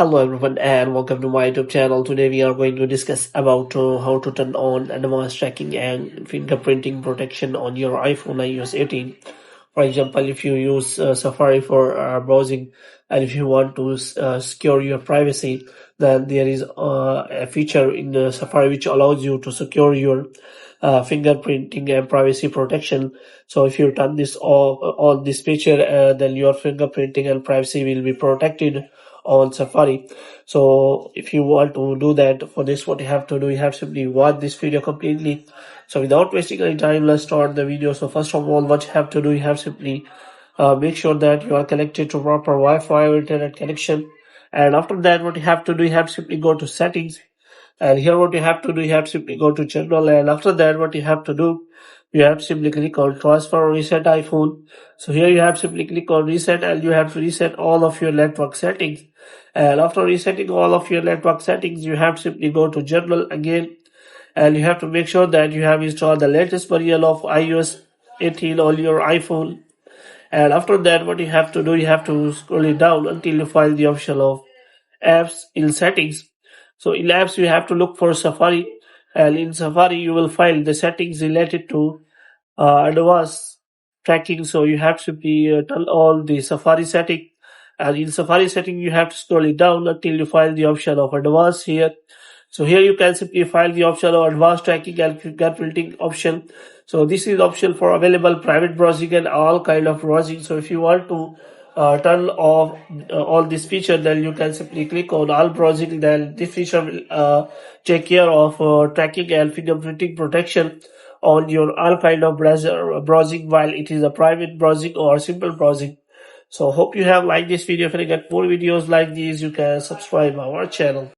Hello everyone and welcome to my YouTube channel. Today we are going to discuss about how to turn on advanced tracking and fingerprinting protection on your iPhone iOS 18. For example, if you use Safari for browsing and if you want to secure your privacy, then there is a feature in Safari which allows you to secure your fingerprinting and privacy protection. So if you turn this on this feature, then your fingerprinting and privacy will be protected on Safari. So if you want to do that, for this what you have to do, you have simply watch this video completely. So without wasting any time, let's start the video. So first of all, what you have to do, you have simply make sure that you are connected to proper Wi-Fi or internet connection. And after that, what you have to do, you have to simply go to settings. And here what you have to do, you have to simply go to general. And after that, what you have to do, you have to simply click on transfer or reset iPhone. So here you have to simply click on reset and you have to reset all of your network settings. And after resetting all of your network settings, you have to simply go to general again. And you have to make sure that you have installed the latest version of iOS 18 on your iPhone. And after that, what you have to do, you have to scroll it down until you find the option of apps in settings. So in apps, you have to look for Safari, and in Safari, you will find the settings related to advanced tracking. So you have to simply turn on the Safari setting, and in Safari setting, you have to scroll it down until you find the option of advanced here. So here you can simply find the option of advanced tracking and fingerprinting option. So this is option for available private browsing and all kind of browsing. So if you want to turn off all this feature, then you can simply click on all browsing. Then this feature will take care of tracking and fingerprinting protection on your all kind of browsing, while it is a private browsing or simple browsing. So hope you have liked this video. If you get more videos like these, you can subscribe our channel.